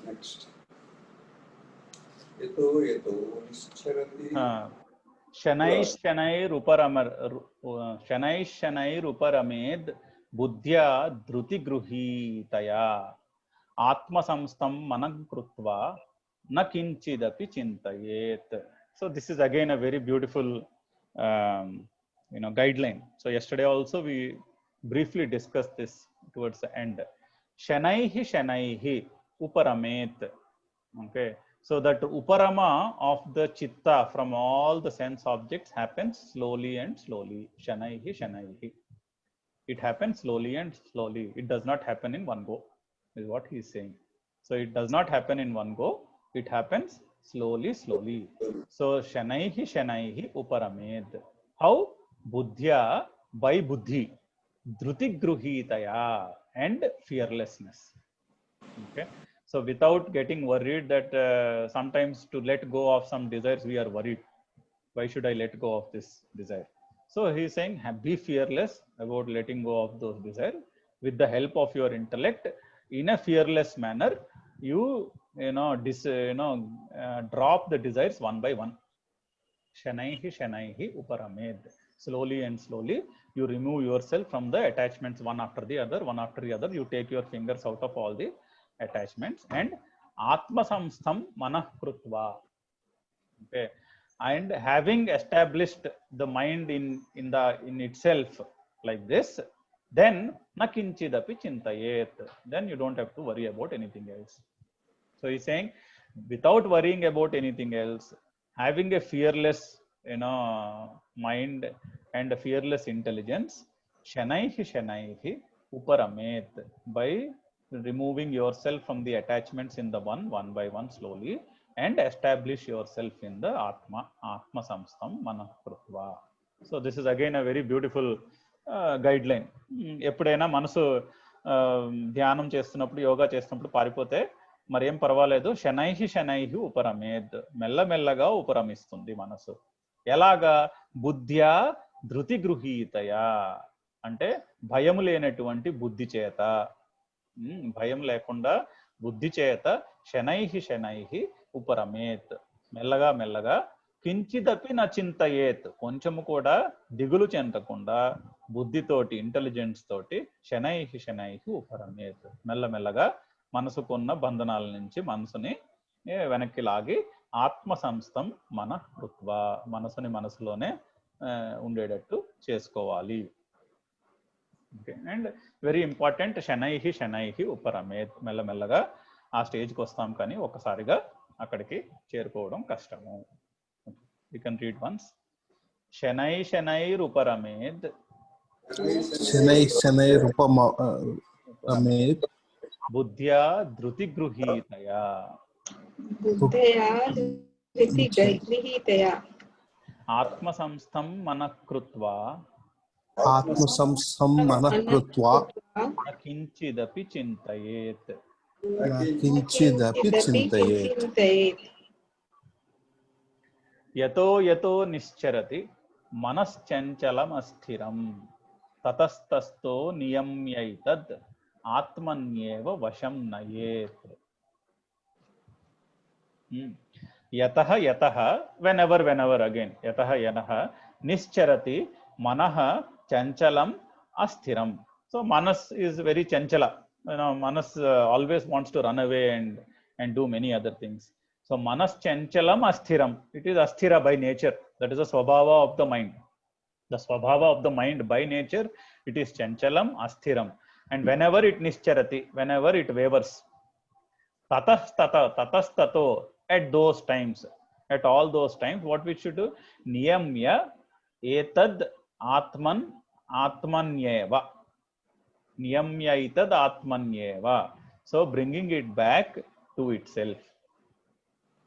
Next. Yato yato nischarati. शनैश्शनैरुपरमेद् बुद्ध्या धृतिगृहीतया आत्मसंस्थं मनः कृत्वा न किंचिदपि चिन्तयेत्. So this is again a very beautiful guideline. So yesterday also we briefly discussed this towards the end. Shanaihi uparamet. Okay, so that uparama of the chitta from all the sense objects happens slowly and slowly. Shanaihi. It happens slowly and slowly. It does not happen in one go, is what he is saying. So it does not happen in one go. It happens slowly. So shanaihi uparamed. How? Buddhya, by buddhi, dhruti gruhitaya, and fearlessness. Okay. So without getting worried that sometimes to let go of some desires, we are worried. Why should I let go of this desire? So he is saying, be fearless about letting go of those desires. With the help of your intellect, in a fearless manner, you drop the desires one by one. Shanaihi uparamed. Slowly and slowly, you remove yourself from the attachments one after the other. You take your fingers out of all the attachments and Atma Samstham Manah Krutva. Okay. And having established the mind in itself like this, then nakinchidapi chintayet. Then you don't have to worry about anything else. So he's saying, without worrying about anything else, having a fearless mind and a fearless intelligence, shanaihi uparamet, by removing yourself from the attachments in the one by one slowly, and establish yourself in the atma samstam manah krutva. So this is again a very beautiful guideline. ఎప్పుడైనా మనసు ధ్యానం చేస్తున్నప్పుడు యోగా చేస్తున్నప్పుడు పారిపోతే మరేం పర్వాలేదు, శనైహి ఉపరమేద్, మెల్లమెల్లగా ఉపరమిస్తుంది మనసు. ఎలాగా? బుద్ధ్యా ధృతి గృహీతయా, అంటే భయం లేనటువంటి బుద్ధి చేత, భయం లేకుండా బుద్ధి చేత శనైహి ఉపరమేత్, మెల్లగా కించిదపి నచింతయేత్, కొంచెము కూడా దిగులు చెందకుండా బుద్ధితోటి, ఇంటెలిజెన్స్ తోటి శనైహి ఉపరమేత్, మెల్లమెల్లగా మనసుకున్న బంధనాల నుంచి మనసుని వెనక్కి లాగి ఆత్మ సంస్థం మన కృత్వ, మనసుని మనసులోనే ఉండేటట్టు చేసుకోవాలి. ఓకే. అండ్ వెరీ ఇంపార్టెంట్, శనైహి ఉపరమేత్, మెల్లమెల్లగా ఆ స్టేజ్కి వస్తాం, కానీ ఒక్కసారిగా అక్కడికి చేరుకోవడం కష్టము. You can read once. శనైరుపరమేద్ బుద్ధ్యా ధృతి గృహీతయా ఆత్మ సంస్థం మనః కృత్వా కించిదపి చింతయేత్. యతో నిశ్చరతి మనశ్చంచలమస్థిరం తతస్తస్తో నియమ్యైతద్ ఆత్మన్యేవ వశం నయేత్. యతః whenever again, యతః నిశ్చరతి మనః చంచలం అస్థిరం. So manas is very chanchala. Manas always wants to run away and do many other things. So manas chanchalam asthiram. It is asthira by nature. That is the swabhava of the mind. The swabhava of the mind by nature, it is chanchalam asthiram. And whenever it nischarati, whenever it wavers, tatastato, at those times, at all those times, what we should do? Niyamya etad atmanyeva. Niyamyaitad atmanyeva. So bringing it back to itself.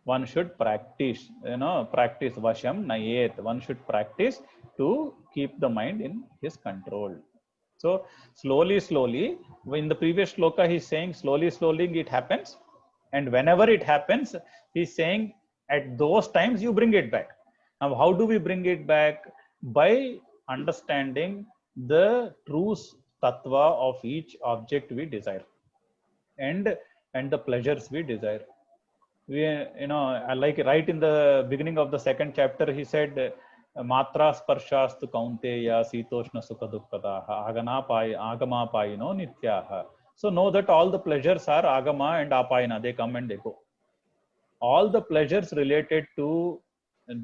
One should practice, practice vasham nayet. One should practice to keep the mind in his control. So slowly, in the previous shloka he is saying slowly it happens. And whenever it happens, he is saying at those times you bring it back. Now how do we bring it back? By understanding the tattva of each object we desire, and the pleasures we desire. We, like right in the beginning of the second chapter, he said, matra sparshastu kaunteya sitoshna sukha dukkadaha agama payino nityaha. So know that all the pleasures are agama and apayana, they come and they go. All the pleasures related to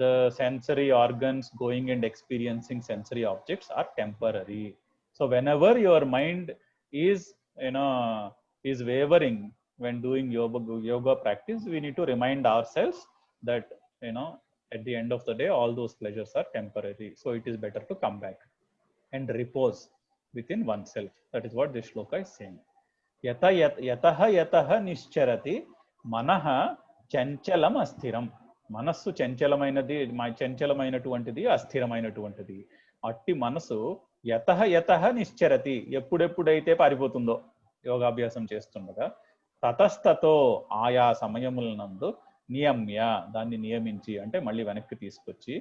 the sensory organs going and experiencing sensory objects are temporary. So whenever your mind is is wavering when doing yoga practice, we need to remind ourselves that at the end of the day all those pleasures are temporary. So it is better to come back and repose within oneself. That is what this shloka is saying. yataha nischarati manaha చంచలం అస్థిరం. మనస్సు చంచలమైనటువంటిది, అస్థిరమైనటువంటిది. అట్టి మనసు యతః నిశ్చరతి, ఎప్పుడెప్పుడైతే పారిపోతుందో యోగాభ్యాసం చేస్తుండగా, తతస్తతో ఆయా సమయములనందు నియమ్య, దాన్ని నియమించి అంటే మళ్ళీ వెనక్కి తీసుకొచ్చి,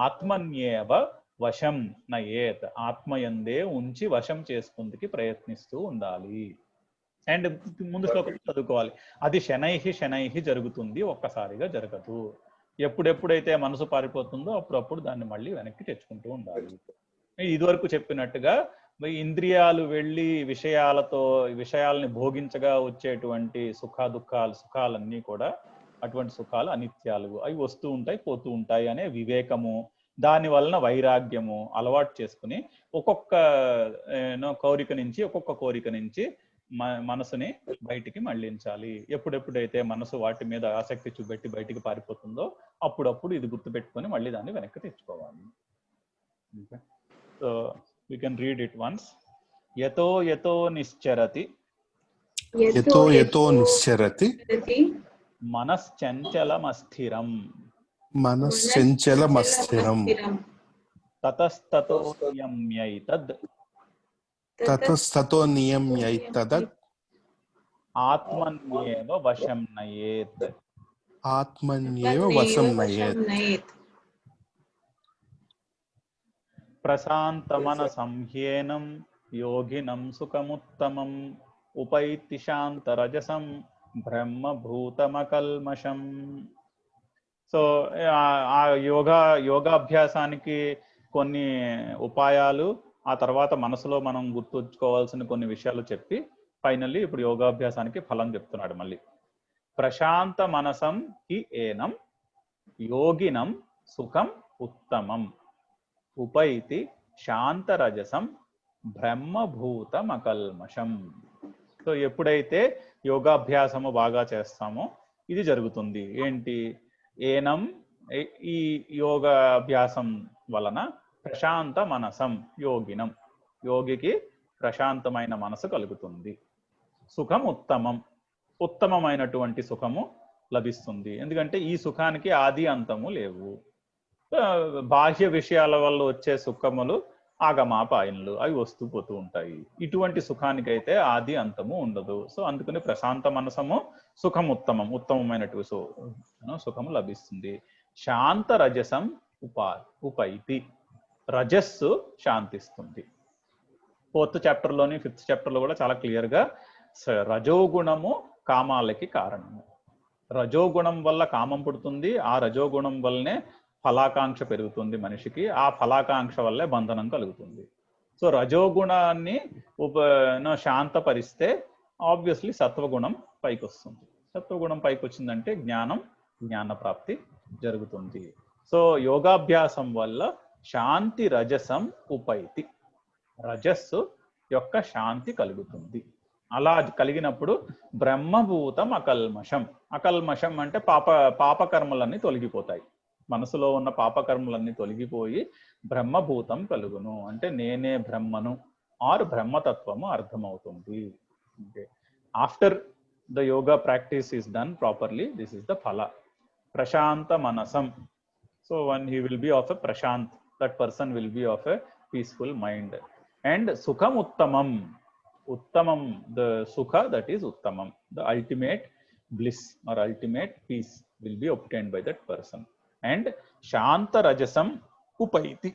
ఆత్మన్యేవ వశం నయేత్, ఆత్మయందే ఉంచి వశం చేసుకుందుకి ప్రయత్నిస్తూ ఉండాలి. అండ్ ముందు శ్లోకం చదువుకోవాలి. అది శనైహి జరుగుతుంది, ఒక్కసారిగా జరగదు. ఎప్పుడెప్పుడైతే మనసు పారిపోతుందో అప్పుడప్పుడు దాన్ని మళ్ళీ వెనక్కి తెచ్చుకుంటూ ఉండాలి. ఇదివరకు చెప్పినట్టుగా ఇంద్రియాలు వెళ్ళి విషయాలని భోగించగా వచ్చేటువంటి సుఖాలన్నీ కూడా అటువంటి సుఖాలు అనిత్యాలు, అవి వస్తూ ఉంటాయి పోతూ ఉంటాయి అనే వివేకము, దాని వలన వైరాగ్యము అలవాటు చేసుకుని ఒక్కొక్క కోరిక నుంచి మనసుని బయటికి మళ్లించాలి. ఎప్పుడెప్పుడైతే మనసు వాటి మీద ఆసక్తి చూపెట్టి బయటికి పారిపోతుందో అప్పుడప్పుడు ఇది గుర్తుపెట్టుకొని మళ్ళీ దాన్ని వెనక్కి తెచ్చుకోవాలి. So we can read it once. యతో నిశ్చరతి మనశ్చంచలమస్థిరం తతస్తతో నియమ్యైతద్ ఆత్మన్యేవ వశం నయేత్. ప్రశాంతమనసం హ్యేనం యోగినం సుఖముత్తమం ఉపైతి శాంతరజసం బ్రహ్మభూతమకల్మషం. సో ఆ యోగాభ్యాసానికి కొన్ని ఉపాయాలు, ఆ తర్వాత మనసులో మనం గుర్తుంచుకోవాల్సిన కొన్ని విషయాలు చెప్పి ఫైనల్లీ ఇప్పుడు యోగాభ్యాసానికి ఫలం చెప్తున్నాడు మళ్ళీ. ప్రశాంత మనసం హి ఏనం యోగినం సుఖం ఉత్తమం ఉపైతి శాంతరజసం బ్రహ్మభూతం అకల్మషం. సో ఎప్పుడైతే యోగాభ్యాసము బాగా చేస్తామో ఇది జరుగుతుంది. ఏంటి? ఏనం, ఈ యోగాభ్యాసం వలన ప్రశాంత మనసం యోగినం, యోగికి ప్రశాంతమైన మనసు కలుగుతుంది. సుఖం ఉత్తమమైనటువంటి సుఖము లభిస్తుంది. ఎందుకంటే ఈ సుఖానికి ఆది అంతము లేవు. బాహ్య విషయాల వల్ల వచ్చే సుఖములు ఆగమాపాయనులు, అవి వస్తూ పోతూ ఉంటాయి. ఇటువంటి సుఖానికైతే ఆది అంతము ఉండదు. సో అందుకని ప్రశాంత మనసము ఉత్తమమైనటువంటి సుఖము లభిస్తుంది. శాంత రజసం ఉపైతి, రజస్సు శాంతిస్తుంది. 4th చాప్టర్లోని 5th చాప్టర్లో కూడా చాలా క్లియర్గా రజోగుణము కామాలకి కారణము. రజోగుణం వల్ల కామం పుడుతుంది, ఆ రజోగుణం వల్లనే ఫలాకాంక్ష పెరుగుతుంది మనిషికి, ఆ ఫలాకాంక్ష వల్లే బంధనం కలుగుతుంది. సో రజోగుణాన్ని శాంతపరిస్తే ఆబ్వియస్లీ సత్వగుణం పైకి వస్తుంది. సత్వగుణం పైకి వచ్చిందంటే జ్ఞాన ప్రాప్తి జరుగుతుంది. సో యోగాభ్యాసం వల్ల శాంతి రజసం ఉపైతి, రజస్సు యొక్క శాంతి కలుగుతుంది. అలా కలిగినప్పుడు బ్రహ్మభూతం అకల్మషం అంటే పాపకర్మలన్నీ తొలగిపోతాయి. మనసులో ఉన్న పాపకర్మలన్నీ తొలగిపోయి బ్రహ్మభూతం కలుగును, అంటే నేనే బ్రహ్మను ఆర్ బ్రహ్మతత్వము అర్థమవుతుంది. After the yoga practice is done properly, this is the ఫల. ప్రశాంత మనసం. So when he will be of a prashant, that person will be of a peaceful mind. And sukham uttamam, the sukha, that is uttamam, the ultimate bliss or ultimate peace will be obtained by that person. And shanta rajasam upaiti,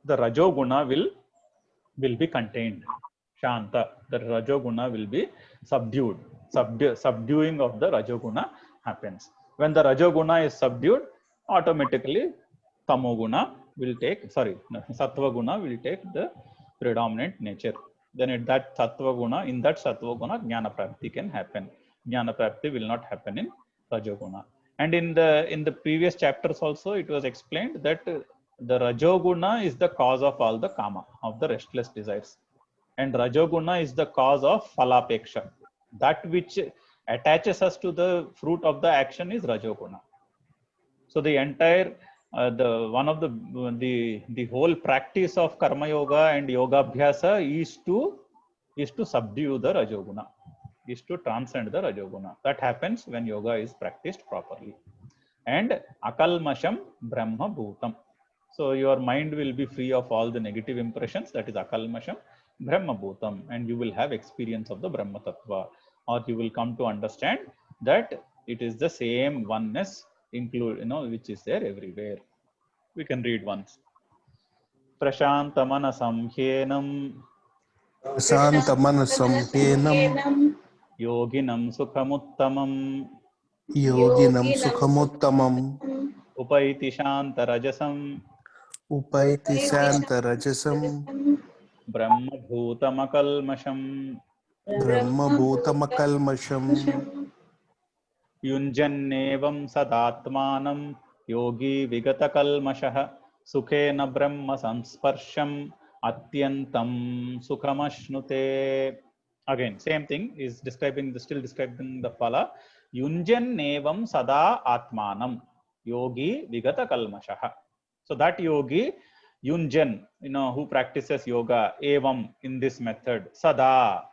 the rajoguna will be contained. Shanta, the Rajoguna will be subdued. Subduing of the Rajoguna happens. When the Rajoguna is subdued, automatically Tamoguna will take, Sattva Guna will take the predominant nature. Then in that Sattva Guna, Jnana Prapti can happen. Jnana Prapti will not happen in Rajoguna. And in the previous chapters also, it was explained that the Rajoguna is the cause of all the kama, of the restless desires. And Rajoguna is the cause of phalapeksha. That which attaches us to the fruit of the action is Rajoguna. So the entire the whole practice of karma yoga and yoga abhyasa is to subdue the Rajoguna, is to transcend the Rajoguna. That happens when yoga is practiced properly. And akalmasham brahma bhutam. So your mind will be free of all the negative impressions, that is akalmasham brahma bhutam, and you will have experience of the Brahma Tattva, or you will come to understand that it is the same oneness which is there everywhere. We can read once. Prashantamanasam hyenam yoginam sukhamuttamam upaiti shantarajasam brahma bhutamakalmasham yunjannevam sadatmanam yogi vigatakalmashah sukhena brahma samsparsham atyantam sukhamashnute. Again, same thing is still describing the phala. Yunjannevam sada atmanam yogi vigatakalmashah. So that yogi, Yunjan, who practices yoga, evam, in this method, sada,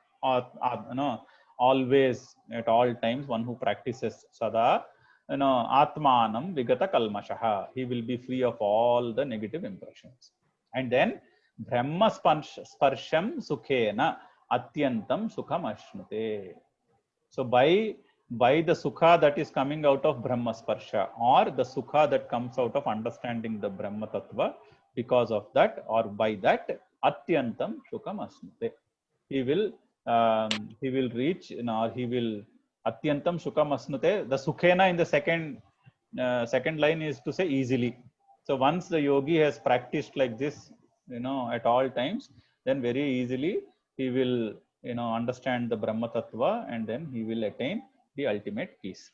always, at all times, one who practices sada, atmanam vigata kalmashaha, he will be free of all the negative impressions. And then brahma sparsham sukhena atyantam sukham ashnute. So by the sukha that is coming out of brahma sparsha, or the sukha that comes out of understanding the Brahma Tattva, because of that, or by that, atyantam sukham asnute, he will reach, or he will atyantam sukham asnute. The sukhena in the second line is to say easily. So once the yogi has practiced like this, at all times, then very easily he will understand the Brahma Tattva, and then he will attain the ultimate peace.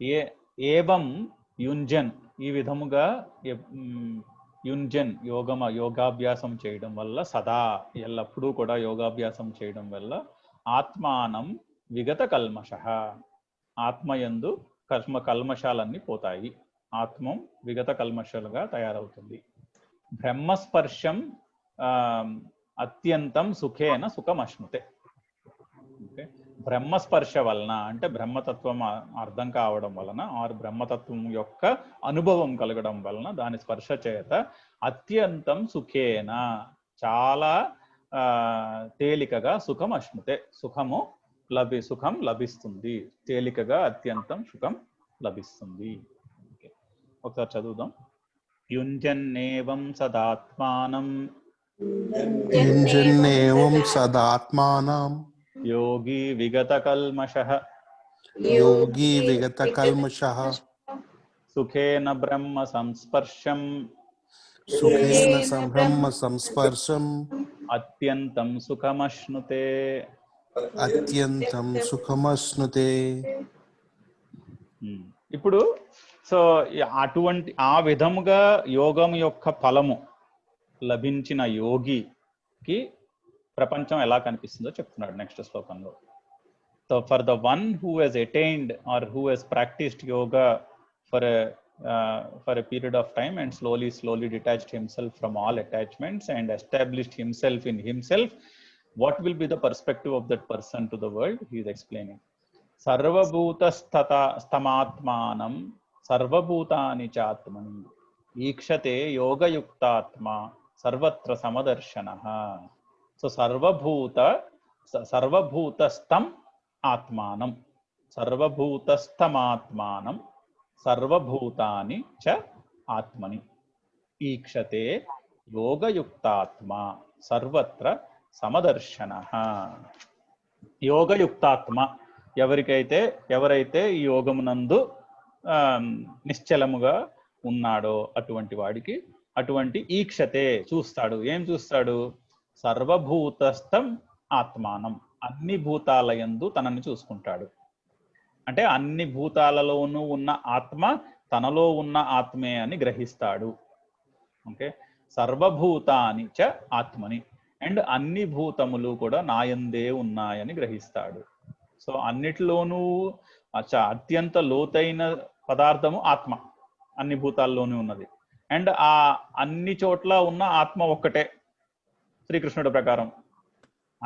Evam yunjan, ee vidhamuga yunjan yogabhyasam cheyadam valla, sada ellappudu kuda yogabhyasam cheyadam valla atmanam vigata kalmashaha, atmayandu kalmashalanni potayi, atmam vigata kalmashaluga tayarautundi. Brahmasparsham atyantam sukhena sukham ashnute. Okay. Brahmasparsha valana ante brahmatatvam ardham kaavadam valana, or brahmatatvam yokka anubhavam kalagadam valana, dani sparsha cheta atyantam sukhena, chala telikaga sukham ashnute, sukham labistundi, telikaga atyantam sukham labistundi. Okay. Okasari chadudam. Yunjannevam sadatmanam yogi vigata kalmashah sukhena brahma samsparsham atyantam sukhamashnute. ఇప్పుడు so అటువంటి ఆ విధముగా యోగం యొక్క ఫలము లభించిన యోగికి ప్రపంచం ఎలా కనిపిస్తుందో చెప్తున్నాడు నెక్స్ట్ శ్లోకంలో. So for the one who he's attained or who he's practised yoga for a period of time and slowly detached himself from all attachments and established himself in himself, what will be the perspective of that person to the world? He is explaining. Sarvabhutastamatmanam sarvabhutani chatmani ikshate yoga yuktatma sarvatra samadarshanaha. So sarvabhutastam atmanam sarvabhutastamatmanam sarvabhutani cha atmani ikshate yoga yuktatma sarvatra సమదర్శనః. యోగయుక్తాత్మ ఎవరైతే ఈ యోగమునందు నిశ్చలముగా ఉన్నాడో అటువంటి వాడికి అటువంటి ఈక్షతే చూస్తాడు. ఏం చూస్తాడు? సర్వభూతస్థం ఆత్మానం, అన్ని భూతాలయందు తనని చూసుకుంటాడు. అంటే అన్ని భూతాలలోనూ ఉన్న ఆత్మ తనలో ఉన్న ఆత్మే అని గ్రహిస్తాడు. ఓకే, సర్వభూతాని చ ఆత్మని, అండ్ అన్ని భూతములు కూడా నాయందే ఉన్నాయని గ్రహిస్తాడు. సో అన్నిటిలోనూ అత్యంత లోతైన పదార్థము ఆత్మ, అన్ని భూతాల్లోనూ ఉన్నది. అండ్ ఆ అన్ని చోట్ల ఉన్న ఆత్మ ఒక్కటే శ్రీకృష్ణుడి ప్రకారం.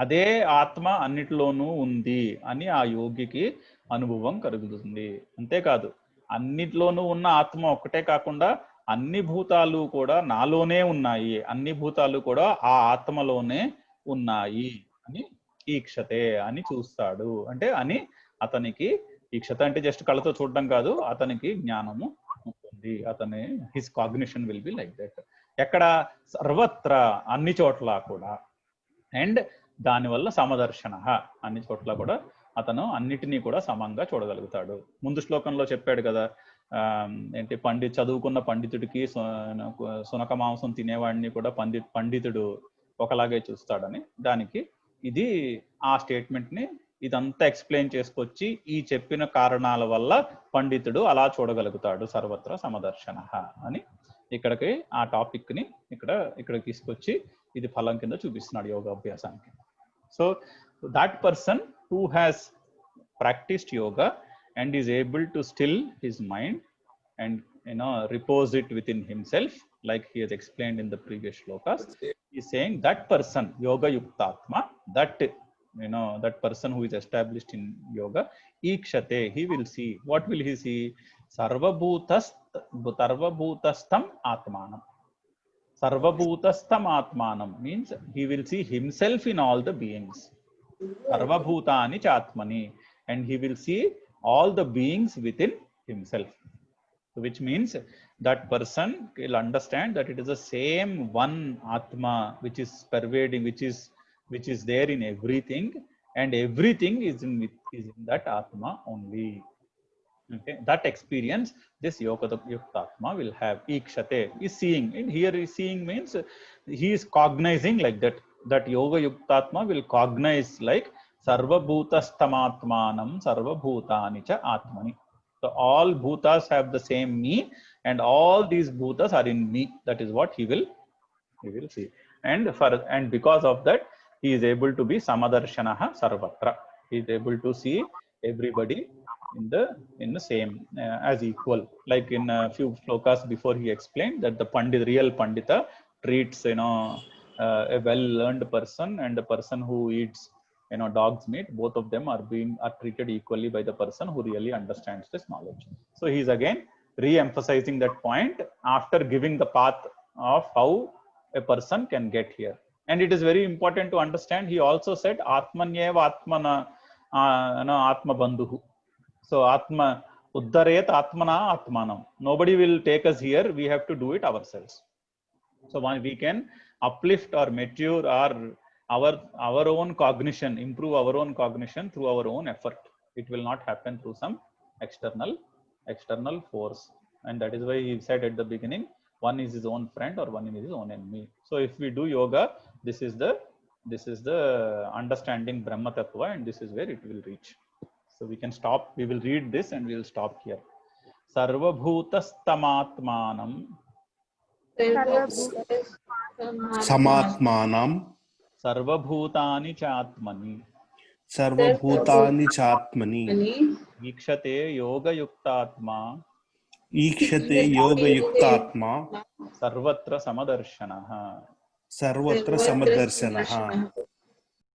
అదే ఆత్మ అన్నిటిలోనూ ఉంది అని ఆ యోగికి అనుభవం కలుగుతుంది. అంతేకాదు, అన్నిటిలోనూ ఉన్న ఆత్మ ఒక్కటే కాకుండా అన్ని భూతాలు కూడా నాలోనే ఉన్నాయి, అన్ని భూతాలు కూడా ఆ ఆత్మలోనే ఉన్నాయి అని ఈక్షతే అని చూస్తాడు. అంటే అని అతనికి ఈక్షత అంటే జస్ట్ కళ్ళతో చూడడం కాదు, అతనికి జ్ఞానము ఉంటుంది. అతని his cognition will be like that. ఎక్కడ? సర్వత్ర, అన్ని చోట్ల కూడా. అండ్ దానివల్ల సమదర్శన, అన్ని చోట్ల కూడా అతను అన్నిటినీ కూడా సమంగా చూడగలుగుతాడు. ముందు శ్లోకంలో చెప్పాడు కదా, ఏంటి చదువుకున్న పండితుడికి సునక మాంసం తినేవాడిని కూడా పండితుడు ఒకలాగే చూస్తాడని. దానికి ఇది ఆ స్టేట్మెంట్ ని ఇదంతా ఎక్స్ప్లెయిన్ చేసుకొచ్చి ఈ చెప్పిన కారణాల వల్ల పండితుడు అలా చూడగలుగుతాడు సర్వత్ర సమదర్శన అని ఇక్కడికి ఆ టాపిక్ ని ఇక్కడ తీసుకొచ్చి ఇది ఫలం కింద చూపిస్తున్నాడు యోగాభ్యాసానికి. So that person who has practiced yoga and is able to still his mind and repose it within himself, like he has explained in the previous shlokas, he is saying that person yoga yuktatma, that person who is established in yoga, ikshate, he will see. What will he see? sarvabhutastam atmanam. Sarvabhutastam atmanam means he will see himself in all the beings. Sarvabhutani chatmani, and he will see all the beings within himself, which means that person will understand that it is the same one atma which is pervading, which is there in everything, and everything is in that atma only. Okay, that experience this yuktatma will have. Ikshate is seeing, and here is seeing means he is cognizing like that yoga yuktatma will cognize like sarvabhutastamatmanam sarvabhutani cha atmani. So all bhutas have the same me, and all these bhutas are in me. That is what he will see. And because of that, he is able to be samadarshanaha sarvatra. He is able to see everybody in the same as equal. Like in a few shlokas before, he explained that the real pandita treats a well learned person and the person who eats dog's meat. Both of them are treated equally by the person who really understands this knowledge. So he is again re-emphasizing that point after giving the path of how a person can get here. And it is very important to understand, he also said atmanyeva atmana atma bandhuhu. So atma uddaret atmana atmanam. Nobody will take us here, we have to do it ourselves. So we can uplift or mature our own cognition, improve our own cognition through our own effort. It will not happen through some external force. And that is why he said at the beginning, one is his own friend or one is his own enemy. So if we do yoga, this is the understanding Brahma Tattva, and this is where it will reach. So we can stop, we will read this and we will stop here. Sarvabhutastamatmanam samatmanam sarvabhutani chatmani ikshate yoga yuktatma sarvatra samadarshanaha.